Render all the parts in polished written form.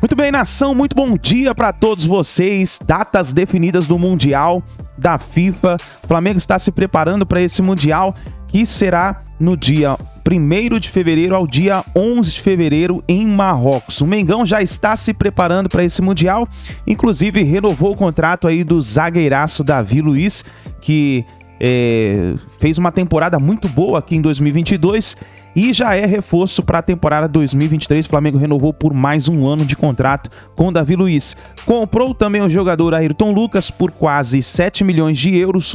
Muito bem, nação, muito bom dia para todos vocês. Datas definidas do Mundial da FIFA. O Flamengo está se preparando para esse Mundial que será no dia 1º de fevereiro ao dia 11 de fevereiro em Marrocos. O Mengão já está se preparando para esse Mundial, inclusive renovou o contrato aí do zagueiraço Davi Luiz, que fez uma temporada muito boa aqui em 2022 e já é reforço para a temporada 2023. O Flamengo renovou por mais um ano de contrato com o Davi Luiz. Comprou também o jogador Ayrton Lucas por quase 7 milhões de euros,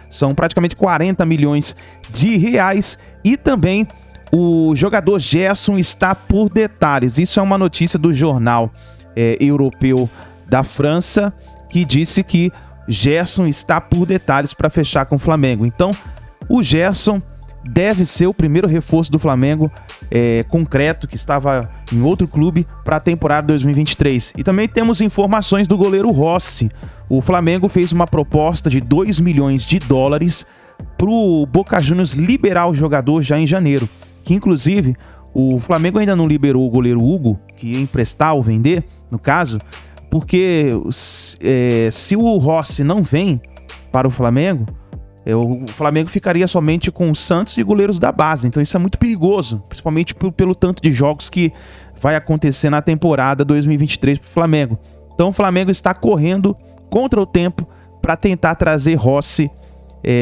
são praticamente 40 milhões de reais. E também o jogador Gerson está por detalhes. Isso é uma notícia do jornal europeu da França, que disse que Gerson está por detalhes para fechar com o Flamengo. Então, o Gerson deve ser o primeiro reforço do Flamengo concreto, que estava em outro clube, para a temporada 2023. E também temos informações do goleiro Rossi. O Flamengo fez uma proposta de 2 milhões de dólares para o Boca Juniors liberar o jogador já em janeiro. Que inclusive o Flamengo ainda não liberou o goleiro Hugo, que ia emprestar ou vender, no caso, porque se o Rossi não vem para o Flamengo ficaria somente com o Santos e goleiros da base. Então isso é muito perigoso, principalmente pelo tanto de jogos que vai acontecer na temporada 2023 para o Flamengo. Então o Flamengo está correndo contra o tempo para tentar trazer Rossi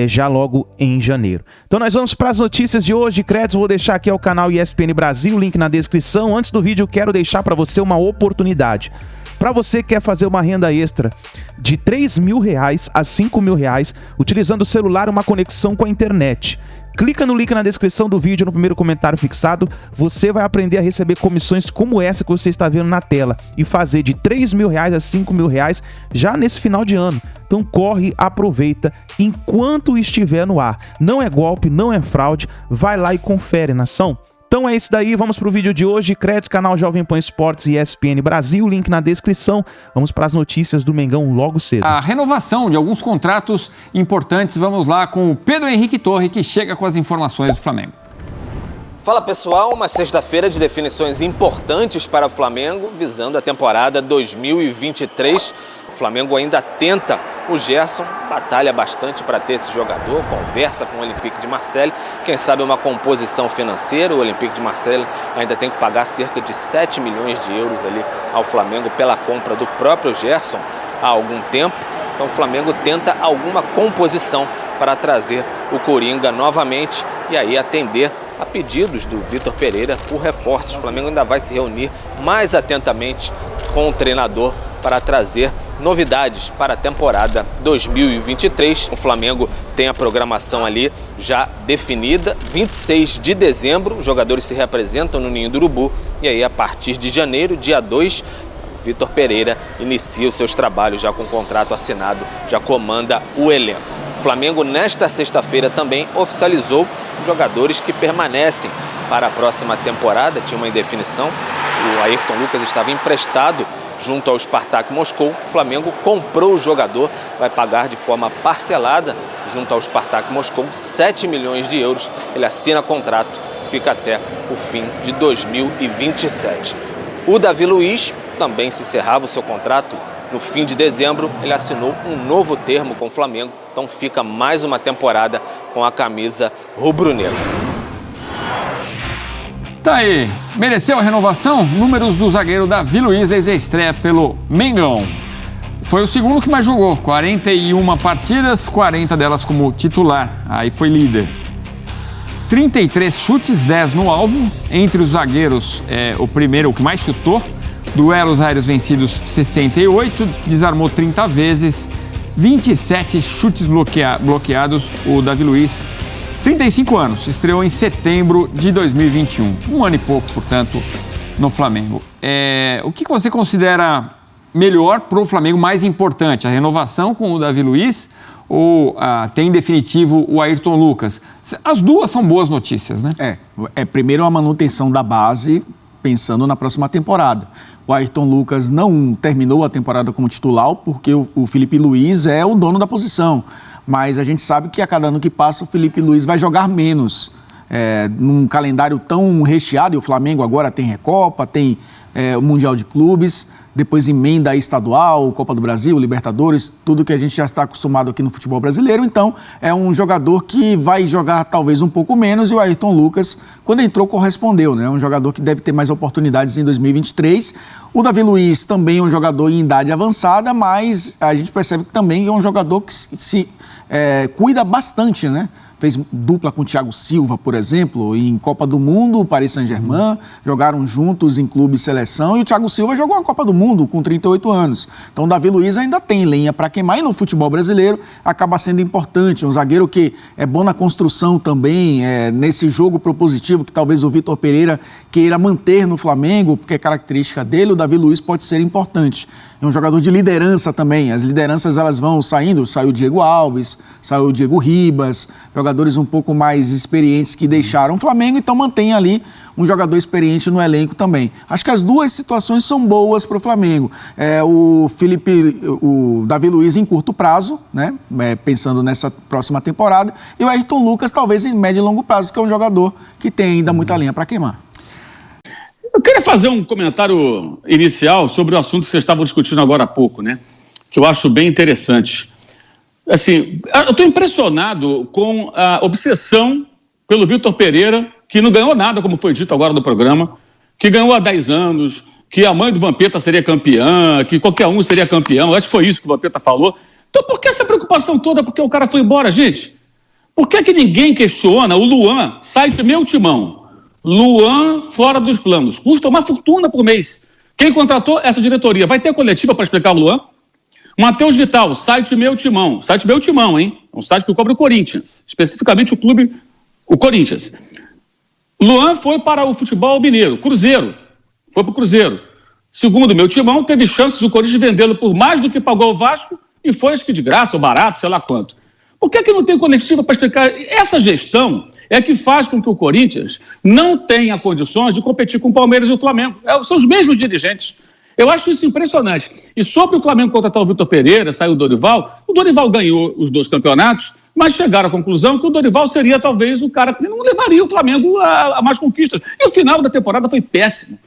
já logo em janeiro. Então nós vamos para as notícias de hoje. Créditos vou deixar aqui ao canal ESPN Brasil, link na descrição. Antes do vídeo, quero deixar para você uma oportunidade. Para você que quer fazer uma renda extra de R$3.000 a R$5.000 utilizando o celular e uma conexão com a internet. Clica no link na descrição do vídeo, no primeiro comentário fixado. Você vai aprender a receber comissões como essa que você está vendo na tela e fazer de R$3.000 a R$5.000 já nesse final de ano. Então corre, aproveita enquanto estiver no ar. Não é golpe, não é fraude. Vai lá e confere, nação. Então é isso daí, vamos para o vídeo de hoje. Créditos, canal Jovem Pan Esportes e ESPN Brasil, link na descrição. Vamos para as notícias do Mengão logo cedo. A renovação de alguns contratos importantes. Vamos lá com o Pedro Henrique Torre, que chega com as informações do Flamengo. Fala pessoal, uma sexta-feira de definições importantes para o Flamengo, visando a temporada 2023. O Flamengo ainda tenta o Gerson, batalha bastante para ter esse jogador, conversa com o Olympique de Marseille, quem sabe uma composição financeira. O Olympique de Marseille ainda tem que pagar cerca de 7 milhões de euros ali ao Flamengo pela compra do próprio Gerson há algum tempo. Então o Flamengo tenta alguma composição para trazer o Coringa novamente e aí atender a pedidos do Vitor Pereira por reforços. O Flamengo ainda vai se reunir mais atentamente com o treinador para trazer novidades para a temporada 2023. O Flamengo tem a programação ali já definida. 26 de dezembro, os jogadores se reapresentam no Ninho do Urubu e aí a partir de janeiro, dia 2, Vitor Pereira inicia os seus trabalhos já com o contrato assinado, já comanda o elenco. O Flamengo nesta sexta-feira também oficializou os jogadores que permanecem para a próxima temporada. Tinha uma indefinição, o Ayrton Lucas estava emprestado junto ao Spartak Moscou. O Flamengo comprou o jogador, vai pagar de forma parcelada junto ao Spartak Moscou 7 milhões de euros. Ele assina contrato, fica até o fim de 2027. O Davi Luiz também se encerrava o seu contrato no fim de dezembro. Ele assinou um novo termo com o Flamengo, então fica mais uma temporada com a camisa rubro-negra. Tá aí, mereceu a renovação? Números do zagueiro Davi Luiz desde a estreia pelo Mengão. Foi o segundo que mais jogou, 41 partidas, 40 delas como titular, aí foi líder. 33 chutes, 10 no alvo, entre os zagueiros o primeiro, o que mais chutou. Duelos aéreos vencidos 68, desarmou 30 vezes, 27 chutes bloqueados, o Davi Luiz. 35 anos, estreou em setembro de 2021, um ano e pouco, portanto, no Flamengo. O que você considera melhor para o Flamengo, mais importante? A renovação com o Davi Luiz ou tem em definitivo o Ayrton Lucas? As duas são boas notícias, né? Primeiro a manutenção da base, pensando na próxima temporada. O Ayrton Lucas não terminou a temporada como titular porque o Felipe Luiz é o dono da posição. Mas a gente sabe que a cada ano que passa o Felipe Luiz vai jogar menos. Num calendário tão recheado, e o Flamengo agora tem Recopa, tem o Mundial de Clubes, depois emenda a estadual, Copa do Brasil, Libertadores, tudo que a gente já está acostumado aqui no futebol brasileiro. Então, é um jogador que vai jogar talvez um pouco menos, e o Ayrton Lucas, quando entrou, correspondeu, né? É um jogador que deve ter mais oportunidades em 2023. O Davi Luiz também é um jogador em idade avançada, mas a gente percebe que também é um jogador que se cuida bastante, né? Fez dupla com o Thiago Silva, por exemplo, em Copa do Mundo, Paris Saint-Germain, jogaram juntos em clube e seleção, e o Thiago Silva jogou a Copa do Mundo com 38 anos. Então o Davi Luiz ainda tem lenha para queimar, e no futebol brasileiro acaba sendo importante. Um zagueiro que é bom na construção também, nesse jogo propositivo que talvez o Vitor Pereira queira manter no Flamengo, porque é característica dele, o Davi Luiz pode ser importante. É um jogador de liderança também. As lideranças elas vão saindo, saiu o Diego Alves, saiu o Diego Ribas, jogadores um pouco mais experientes que deixaram o Flamengo, então mantém ali um jogador experiente no elenco também. Acho que as duas situações são boas para o Flamengo. O Davi Luiz em curto prazo, né? Pensando nessa próxima temporada, e o Ayrton Lucas talvez em médio e longo prazo, que é um jogador que tem ainda muita lenha para queimar. Eu queria fazer um comentário inicial sobre o assunto que vocês estavam discutindo agora há pouco, né? Que eu acho bem interessante. Assim, eu estou impressionado com a obsessão pelo Vitor Pereira, que não ganhou nada, como foi dito agora no programa, que ganhou há 10 anos, que a mãe do Vampeta seria campeã, que qualquer um seria campeão. Acho que foi isso que o Vampeta falou. Então, por que essa preocupação toda? Porque o cara foi embora, gente? Por que ninguém questiona o Luan? Sai do meu timão. Luan fora dos planos. Custa uma fortuna por mês. Quem contratou essa diretoria? Vai ter coletiva para explicar o Luan? Matheus Vital, site Meu Timão. Site Meu Timão, hein? É um site que cobre o Corinthians. Especificamente o Corinthians. Luan foi para o futebol mineiro. Cruzeiro. Foi para o Cruzeiro. Segundo o Meu Timão, teve chances do Corinthians vendê-lo por mais do que pagou o Vasco, e foi, acho que de graça ou barato, sei lá quanto. Por que não tem coletiva para explicar? Essa gestão é que faz com que o Corinthians não tenha condições de competir com o Palmeiras e o Flamengo. São os mesmos dirigentes. Eu acho isso impressionante. E sobre o Flamengo contratar o Vitor Pereira, saiu o Dorival ganhou os 2 campeonatos, mas chegaram à conclusão que o Dorival seria talvez o cara que não levaria o Flamengo a mais conquistas. E o final da temporada foi péssimo.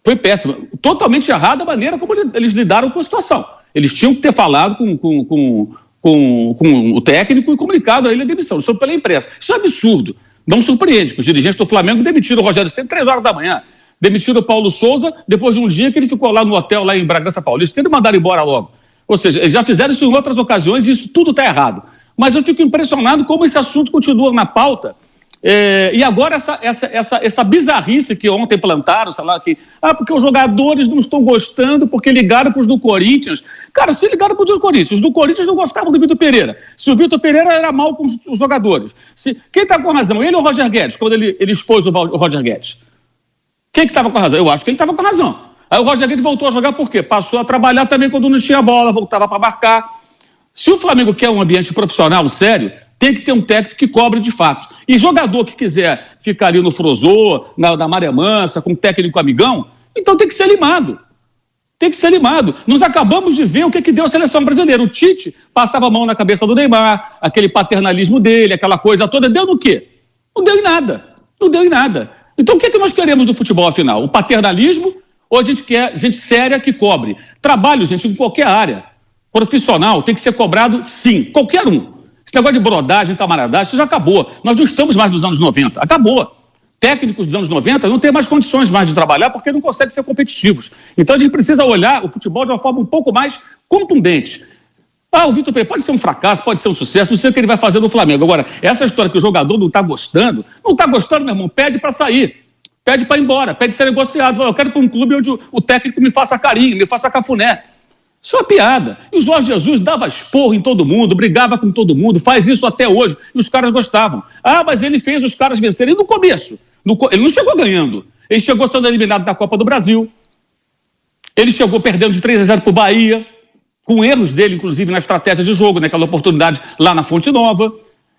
Foi péssimo. Totalmente errada a maneira como eles lidaram com a situação. Eles tinham que ter falado com o técnico e comunicado a ele a demissão, só pela imprensa. Isso é absurdo. Não surpreende que os dirigentes do Flamengo demitiram o Rogério Ceni 3 horas da manhã. Demitiram o Paulo Souza depois de um dia que ele ficou lá no hotel, lá em Bragança Paulista, que eles mandaram embora logo. Ou seja, eles já fizeram isso em outras ocasiões e isso tudo está errado. Mas eu fico impressionado como esse assunto continua na pauta. E agora essa bizarrice que ontem plantaram, sei lá, porque os jogadores não estão gostando porque ligaram para os do Corinthians. Cara, se ligaram para os do Corinthians, os do Corinthians não gostavam do Vitor Pereira. Se o Vitor Pereira era mal com os jogadores. Quem está com razão? Ele ou o Roger Guedes, quando ele expôs o Roger Guedes? Quem que estava com razão? Eu acho que ele estava com razão. Aí o Roger Guedes voltou a jogar por quê? Passou a trabalhar também quando não tinha bola, voltava para marcar. Se o Flamengo quer um ambiente profissional sério, tem que ter um técnico que cobre de fato. E jogador que quiser ficar ali no Frozô, na Maré Mansa, com um técnico amigão, então tem que ser limado. Tem que ser limado. Nós acabamos de ver o que deu a seleção brasileira. O Tite passava a mão na cabeça do Neymar, aquele paternalismo dele, aquela coisa toda. Deu no quê? Não deu em nada. Não deu em nada. Então o que nós queremos do futebol, afinal? O paternalismo ou a gente quer gente séria que cobre? Trabalho, gente, em qualquer área. Profissional tem que ser cobrado, sim. Qualquer um. Esse negócio de brodagem, camaradagem, isso já acabou. Nós não estamos mais nos anos 90. Acabou. Técnicos dos anos 90 não têm mais condições mais de trabalhar porque não conseguem ser competitivos. Então a gente precisa olhar o futebol de uma forma um pouco mais contundente. O Vitor Pereira pode ser um fracasso, pode ser um sucesso, não sei o que ele vai fazer no Flamengo. Agora, essa história que o jogador não está gostando, meu irmão, pede para sair. Pede para ir embora, pede ser negociado. Eu quero ir para um clube onde o técnico me faça carinho, me faça cafuné. Isso é uma piada. E o Jorge Jesus dava esporro em todo mundo, brigava com todo mundo, faz isso até hoje, e os caras gostavam. Mas ele fez os caras vencerem no começo. Ele não chegou ganhando. Ele chegou sendo eliminado da Copa do Brasil. Ele chegou perdendo de 3-0 para o Bahia, com erros dele, inclusive, na estratégia de jogo, naquela oportunidade lá na Fonte Nova.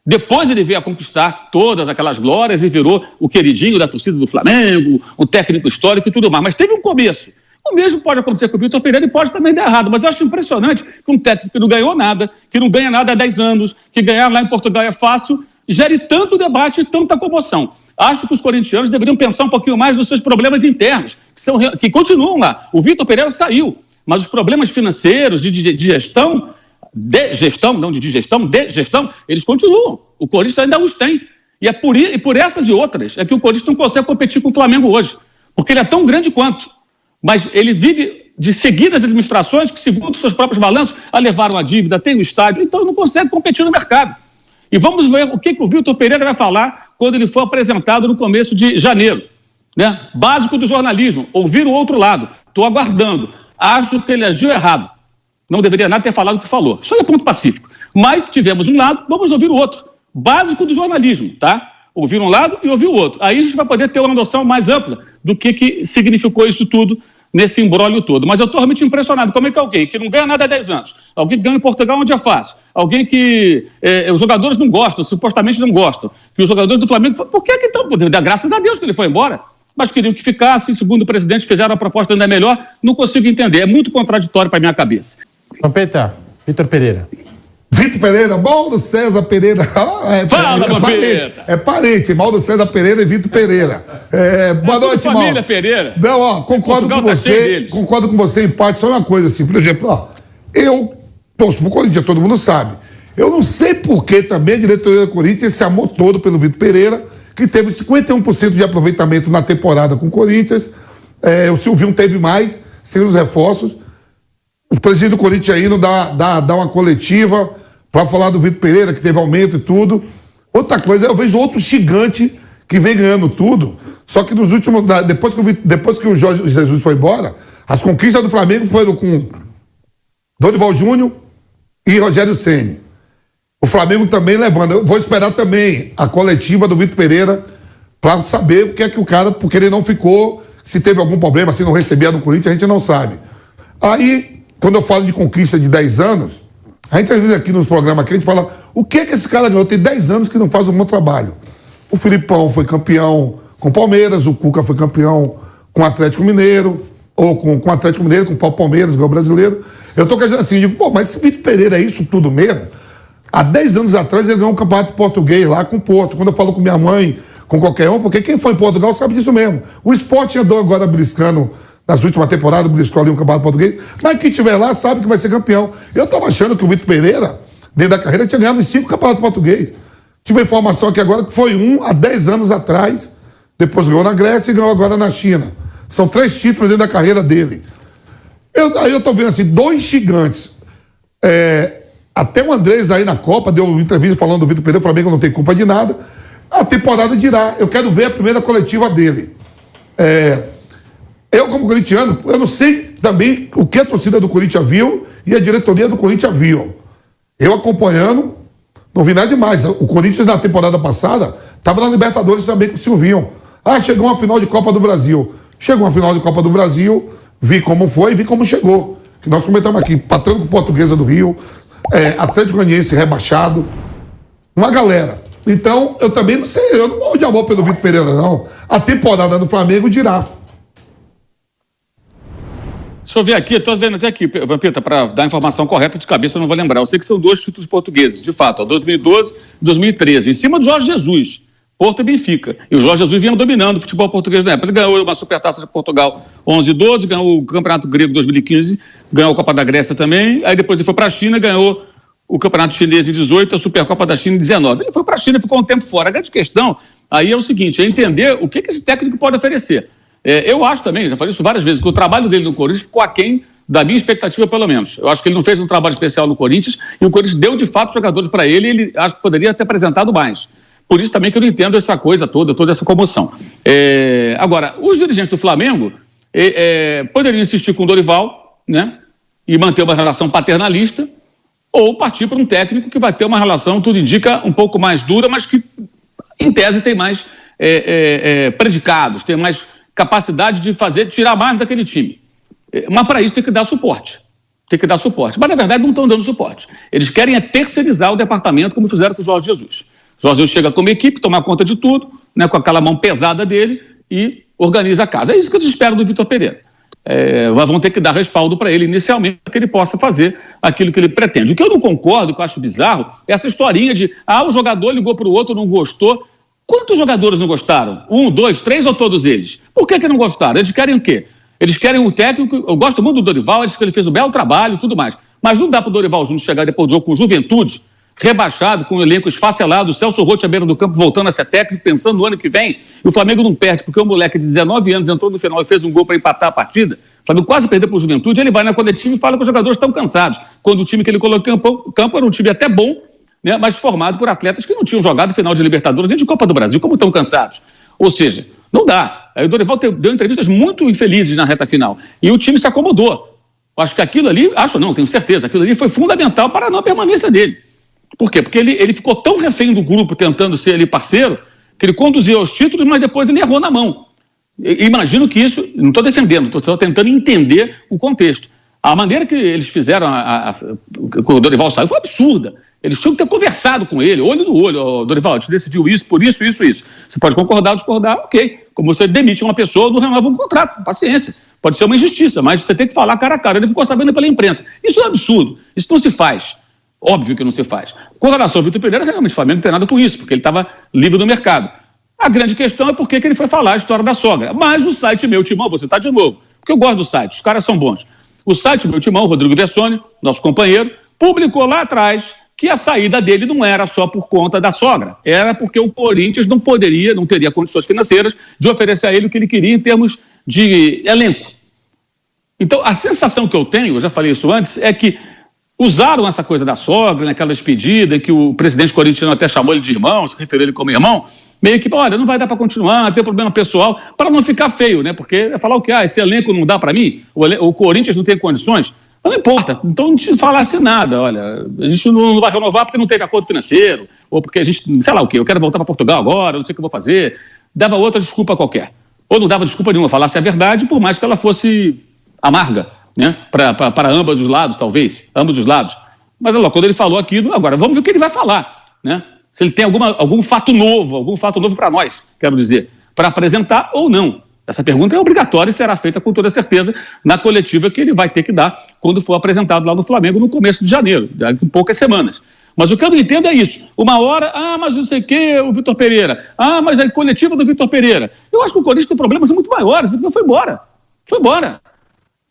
Depois ele veio a conquistar todas aquelas glórias e virou o queridinho da torcida do Flamengo, o técnico histórico e tudo mais. Mas teve um começo. O mesmo pode acontecer com o Vitor Pereira e pode também dar errado. Mas eu acho impressionante que um técnico que não ganhou nada, que não ganha nada há 10 anos, que ganhar lá em Portugal é fácil, gere tanto debate e tanta comoção. Acho que os corintianos deveriam pensar um pouquinho mais nos seus problemas internos, que continuam lá. O Vitor Pereira saiu, mas os problemas financeiros, de gestão, eles continuam. O Corinthians ainda os tem. E por essas e outras é que o Corinthians não consegue competir com o Flamengo hoje, porque ele é tão grande quanto. Mas ele vive de seguidas administrações que, segundo seus próprios balanços, levaram a dívida, tem o estádio, então não consegue competir no mercado. E vamos ver o que o Vitor Pereira vai falar quando ele for apresentado no começo de janeiro. Né? Básico do jornalismo, ouvir o outro lado. Estou aguardando. Acho que ele agiu errado. Não deveria nada ter falado o que falou. Isso aí é ponto pacífico. Mas tivemos um lado, vamos ouvir o outro. Básico do jornalismo, tá? Ouvir um lado e ouvir o outro. Aí a gente vai poder ter uma noção mais ampla do que significou isso tudo nesse imbróglio todo. Mas eu estou realmente impressionado. Como é que alguém que não ganha nada há 10 anos, alguém que ganha em Portugal onde é fácil, alguém que os jogadores não gostam, supostamente não gostam, que os jogadores do Flamengo... Por que então? Graças a Deus que ele foi embora. Mas queriam que ficasse, segundo o presidente, fizeram a proposta ainda melhor. Não consigo entender. É muito contraditório para a minha cabeça. Vampeta, Vitor Pereira. Vitor Pereira, Mauro César Pereira. Fala, Vampeta. É parente, Mauro César Pereira e Vitor Pereira. Boa noite, Mauro. Família Pereira. Não, concordo com você. Concordo com você em parte. Só uma coisa assim, por exemplo, eu torço pro Corinthians, todo mundo sabe. Eu não sei por que também a diretoria do Corinthians, esse amor todo pelo Vitor Pereira, que teve 51% de aproveitamento na temporada com o Corinthians. O Silvinho teve mais, sem os reforços. O presidente do Corinthians ainda dá uma coletiva para falar do Vitor Pereira, que teve aumento e tudo. Outra coisa, eu vejo outro gigante que vem ganhando tudo, só que nos últimos... Depois que o Jorge Jesus foi embora, as conquistas do Flamengo foram com Dorival Júnior e Rogério Ceni. O Flamengo também levando. Eu vou esperar também a coletiva do Vitor Pereira para saber o que é que o cara... Porque ele não ficou, se teve algum problema, se não recebia do Corinthians, a gente não sabe. Aí... Quando eu falo de conquista de 10 anos, a gente às vezes aqui nos programas aqui, a gente fala, o que é que esse cara ganhou? Tem 10 anos que não faz um bom trabalho. O Filipão foi campeão com o Palmeiras, o Cuca foi campeão com o Atlético Mineiro, ou com o Atlético Mineiro, com o Palmeiras, ganhou o Brasileiro. Eu tô querendo assim, digo, mas esse Vitor Pereira é isso tudo mesmo? Há 10 anos atrás ele ganhou um campeonato português lá com o Porto. Quando eu falo com minha mãe, com qualquer um, porque quem foi em Portugal sabe disso mesmo. O Sport andou agora beliscando nas últimas temporadas, beliscou ali um campeonato português, mas quem estiver lá sabe que vai ser campeão. Eu estava achando que o Vitor Pereira, dentro da carreira, tinha ganhado uns 5 campeonatos portugues. Tive a informação aqui agora que foi um há 10 anos atrás, depois ganhou na Grécia e ganhou agora na China. São 3 títulos dentro da carreira dele. Aí eu estou vendo assim, 2 gigantes. Até o Andrés aí na Copa deu uma entrevista falando do Vitor Pereira, o Flamengo não tem culpa de nada. A temporada dirá. Eu quero ver a primeira coletiva dele. Eu, como corintiano, eu não sei também o que a torcida do Corinthians viu e a diretoria do Corinthians viu. Eu acompanhando, não vi nada demais. O Corinthians, na temporada passada, estava na Libertadores também com o Silvinho. Chegou uma final de Copa do Brasil. Chegou uma final de Copa do Brasil, vi como foi e vi como chegou. Que nós comentamos aqui, patrão com Portuguesa do Rio, Atlético Goianiense rebaixado, uma galera. Então, eu também não sei, eu não morro de amor pelo Vitor Pereira, não. A temporada do Flamengo dirá. Deixa eu ver aqui, estou vendo até aqui, Vampeta, para dar a informação correta de cabeça, eu não vou lembrar. Eu sei que são 2 títulos portugueses, de fato, 2012 e 2013, em cima do Jorge Jesus, Porto e Benfica. E o Jorge Jesus vinha dominando o futebol português na época. Ele ganhou uma Supertaça de Portugal 11 e 12, ganhou o Campeonato Grego 2015, ganhou a Copa da Grécia também, aí depois ele foi para a China, ganhou o Campeonato Chinês em 18, a Supercopa da China em 19. Ele foi para a China e ficou um tempo fora. A grande questão aí é o seguinte, é entender o que esse técnico pode oferecer. Eu acho também, já falei isso várias vezes, que o trabalho dele no Corinthians ficou aquém da minha expectativa, pelo menos. Eu acho que ele não fez um trabalho especial no Corinthians e o Corinthians deu, de fato, jogadores para ele e ele acho que poderia ter apresentado mais. Por isso também que eu não entendo essa coisa toda essa comoção. Agora, os dirigentes do Flamengo poderiam insistir com o Dorival, né, e manter uma relação paternalista ou partir para um técnico que vai ter uma relação, tudo indica, um pouco mais dura, mas que, em tese, tem mais predicados, tem mais capacidade de tirar mais daquele time. Mas para isso tem que dar suporte. Mas, na verdade, não estão dando suporte. Eles querem terceirizar o departamento, como fizeram com o Jorge Jesus. O Jorge Jesus chega como equipe, tomar conta de tudo, né, com aquela mão pesada dele e organiza a casa. É isso que eles esperam do Vitor Pereira. Vão ter que dar respaldo para ele inicialmente, para que ele possa fazer aquilo que ele pretende. O que eu não concordo, que eu acho bizarro, é essa historinha de o jogador ligou para o outro, não gostou. Quantos jogadores não gostaram? 1, 2, 3 ou todos eles? Por que não gostaram? Eles querem o quê? Eles querem o técnico. Eu gosto muito do Dorival, eles que ele fez um belo trabalho e tudo mais. Mas não dá para o Dorival Júnior chegar depois do jogo com Juventude, rebaixado, com o elenco esfacelado, o Celso Roth à beira do campo voltando a ser técnico, pensando no ano que vem, e o Flamengo não perde, porque o moleque de 19 anos entrou no final e fez um gol para empatar a partida, o Flamengo quase perdeu para o Juventude, ele vai na coletiva e fala que os jogadores estão cansados, quando o time que ele colocou em campo era um time até bom, né, mas formado por atletas que não tinham jogado final de Libertadores nem de Copa do Brasil, como estão cansados. Ou seja, não dá. Aí o Dorival deu entrevistas muito infelizes na reta final, e o time se acomodou. Acho que aquilo ali, tenho certeza, aquilo ali foi fundamental para a não permanência dele. Por quê? Porque ele ficou tão refém do grupo, tentando ser ali parceiro, que ele conduziu aos títulos, mas depois ele errou na mão. Imagino que isso, não estou defendendo, estou só tentando entender o contexto. A maneira que eles fizeram, o Dorival saiu, foi absurda. Eles tinham que ter conversado com ele, olho no olho. Dorival, a gente decidiu isso, por isso, isso, isso. Você pode concordar ou discordar, ok. Como você demite uma pessoa, não renova um contrato, paciência. Pode ser uma injustiça, mas você tem que falar cara a cara. Ele ficou sabendo pela imprensa. Isso é um absurdo, isso não se faz. Óbvio que não se faz. Com relação ao Vitor Pereira, realmente o Flamengo não tem nada com isso, porque ele estava livre do mercado. A grande questão é por que ele foi falar a história da sogra. Mas o site Meu Timão, vou citar de novo, porque eu gosto do site, os caras são bons. O site Meu Timão, Rodrigo Bessoni, nosso companheiro, publicou lá atrás que a saída dele não era só por conta da sogra, era porque o Corinthians não teria condições financeiras de oferecer a ele o que ele queria em termos de elenco. Então, a sensação que eu tenho, eu já falei isso antes, é que usaram essa coisa da sogra, naquela despedida, em que o presidente corintiano até chamou ele de irmão, se referiu ele como irmão, meio que, olha, não vai dar para continuar, tem problema pessoal, para não ficar feio, né? Porque é falar o quê? Esse elenco não dá para mim? O Corinthians não tem condições? Não importa, então não te falasse nada, olha, a gente não vai renovar porque não teve acordo financeiro, ou porque a gente, sei lá o quê, eu quero voltar para Portugal agora, não sei o que eu vou fazer, dava outra desculpa qualquer. Ou não dava desculpa nenhuma, falasse a verdade, por mais que ela fosse amarga, né? Para ambos os lados, talvez, ambos os lados. Mas olha lá, quando ele falou aquilo, agora vamos ver o que ele vai falar, né? Se ele tem algum fato novo para nós, quero dizer, para apresentar ou não. Essa pergunta é obrigatória e será feita com toda certeza na coletiva que ele vai ter que dar quando for apresentado lá no Flamengo no começo de janeiro, daqui a poucas semanas. Mas o que eu não entendo é isso. Uma hora, mas não sei o quê, o Vitor Pereira. Mas a coletiva do Vitor Pereira. Eu acho que o Corinthians tem problemas muito maiores. O Vitor foi embora. Foi embora.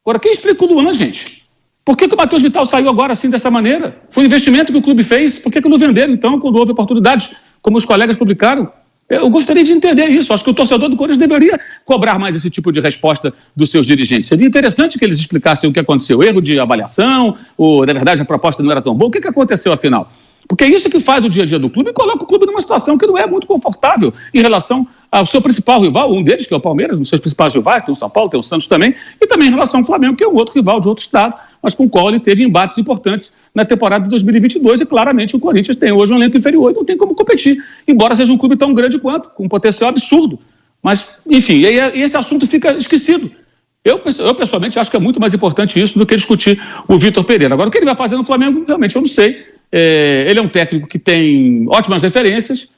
Agora, quem explica o Luan, gente? Por que o Matheus Vital saiu agora assim, dessa maneira? Foi um investimento que o clube fez. Por que não venderam, então, quando houve oportunidades, como os colegas publicaram? Eu gostaria de entender isso. Acho que o torcedor do Corinthians deveria cobrar mais esse tipo de resposta dos seus dirigentes. Seria interessante que eles explicassem o que aconteceu. Erro de avaliação, ou, na verdade, a proposta não era tão boa. O que aconteceu, afinal? Porque é isso que faz o dia a dia do clube e coloca o clube numa situação que não é muito confortável em relação ao seu principal rival, um deles, que é o Palmeiras, um dos seus principais rivais, tem o São Paulo, tem o Santos também, e também em relação ao Flamengo, que é um outro rival de outro estado, mas com o qual ele teve embates importantes na temporada de 2022, e claramente o Corinthians tem hoje um elenco inferior e não tem como competir, embora seja um clube tão grande quanto, com um potencial absurdo. Mas, enfim, e esse assunto fica esquecido. Eu, pessoalmente, acho que é muito mais importante isso do que discutir o Vitor Pereira. Agora, o que ele vai fazer no Flamengo, realmente, eu não sei. Ele é um técnico que tem ótimas referências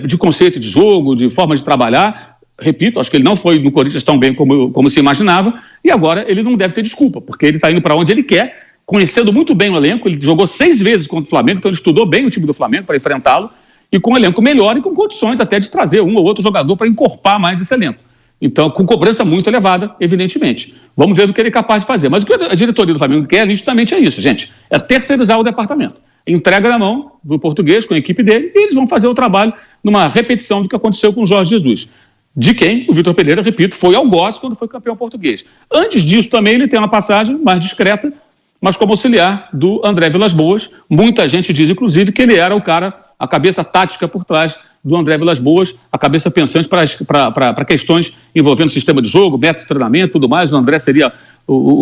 de conceito de jogo, de forma de trabalhar. Repito, acho que ele não foi no Corinthians tão bem como se imaginava, e agora ele não deve ter desculpa, porque ele está indo para onde ele quer, conhecendo muito bem o elenco. Ele jogou 6 vezes contra o Flamengo, então ele estudou bem o time do Flamengo para enfrentá-lo, e com um elenco melhor e com condições até de trazer um ou outro jogador para encorpar mais esse elenco. Então, com cobrança muito elevada, evidentemente. Vamos ver o que ele é capaz de fazer. Mas o que a diretoria do Flamengo quer, nitidamente, é isso, gente. É terceirizar o departamento. Entrega na mão do português, com a equipe dele, e eles vão fazer o trabalho numa repetição do que aconteceu com o Jorge Jesus. De quem o Vitor Pereira, repito, foi algoz quando foi campeão português. Antes disso também ele tem uma passagem mais discreta, mas como auxiliar do André Vilas-Boas. Muita gente diz, inclusive, que ele era o cara, a cabeça tática por trás do André Vilas-Boas, a cabeça pensante para questões envolvendo sistema de jogo, método de treinamento e tudo mais. O André seria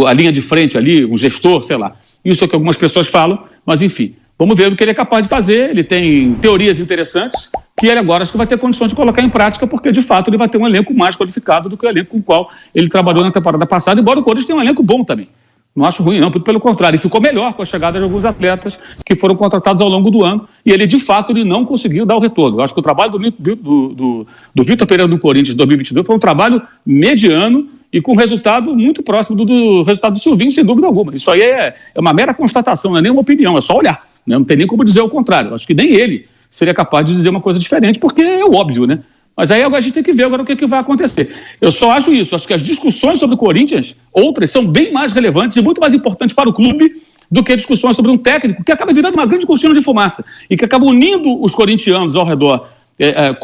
a linha de frente ali, um gestor, sei lá. Isso é o que algumas pessoas falam, mas enfim. Vamos ver o que ele é capaz de fazer. Ele tem teorias interessantes que ele agora acho que vai ter condições de colocar em prática, porque de fato ele vai ter um elenco mais qualificado do que o elenco com o qual ele trabalhou na temporada passada, embora o Corinthians tenha um elenco bom também. Não acho ruim, não, pelo contrário. E ficou melhor com a chegada de alguns atletas que foram contratados ao longo do ano. E ele, de fato, ele não conseguiu dar o retorno. Eu acho que o trabalho do Vitor Pereira no Corinthians em 2022 foi um trabalho mediano e com resultado muito próximo do resultado do Silvinho, sem dúvida alguma. Isso aí é uma mera constatação, não é nem uma opinião, é só olhar. Né? Não tem nem como dizer o contrário. Eu acho que nem ele seria capaz de dizer uma coisa diferente, porque é óbvio, né? Mas aí agora a gente tem que ver agora o que vai acontecer. Eu só acho isso, acho que as discussões sobre o Corinthians, outras, são bem mais relevantes e muito mais importantes para o clube do que discussões sobre um técnico que acaba virando uma grande cortina de fumaça e que acaba unindo os corintianos ao redor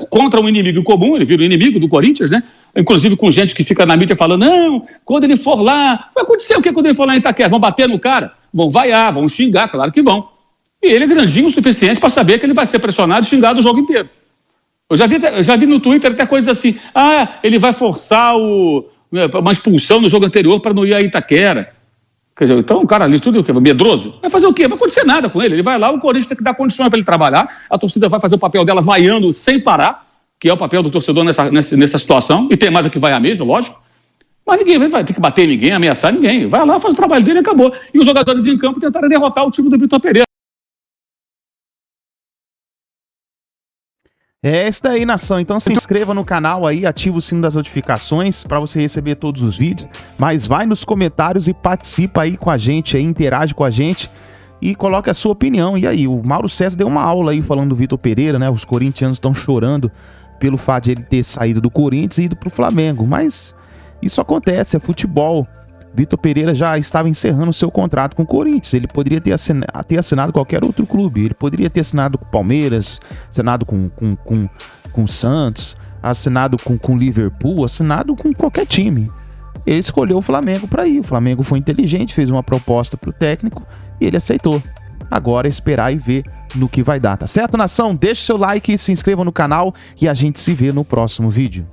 contra um inimigo comum. Ele vira o inimigo do Corinthians, né? Inclusive com gente que fica na mídia falando, não, quando ele for lá, vai acontecer o que quando ele for lá em Itaquera? Vão bater no cara? Vão vaiar, vão xingar, claro que vão. E ele é grandinho o suficiente para saber que ele vai ser pressionado e xingado o jogo inteiro. Eu já vi no Twitter até coisas assim, ele vai forçar uma expulsão no jogo anterior para não ir a Itaquera. Quer dizer, então o cara ali, tudo o quê? Medroso? Vai fazer o quê? Não vai acontecer nada com ele. Ele vai lá, o Corinthians tem que dar condições para ele trabalhar, a torcida vai fazer o papel dela vaiando sem parar, que é o papel do torcedor nessa situação, e tem mais a que vai a mesma, lógico. Mas ninguém vai ter que bater em ninguém, ameaçar ninguém. Vai lá, faz o trabalho dele e acabou. E os jogadores em campo tentaram derrotar o time do Vitor Pereira. É isso daí, nação. Então se inscreva no canal aí, ativa o sino das notificações para você receber todos os vídeos. Mas vai nos comentários e participa aí com a gente, aí, interage com a gente e coloque a sua opinião. E aí, o Mauro César deu uma aula aí falando do Vitor Pereira, né? Os corintianos estão chorando pelo fato de ele ter saído do Corinthians e ido pro Flamengo. Mas isso acontece, é futebol. Vitor Pereira já estava encerrando o seu contrato com o Corinthians. Ele poderia ter assinado qualquer outro clube. Ele poderia ter assinado com o Palmeiras, assinado com o Santos, assinado com o Liverpool, assinado com qualquer time. Ele escolheu o Flamengo para ir. O Flamengo foi inteligente, fez uma proposta para o técnico e ele aceitou. Agora é esperar e ver no que vai dar, tá certo, nação? Deixa o seu like, se inscreva no canal e a gente se vê no próximo vídeo.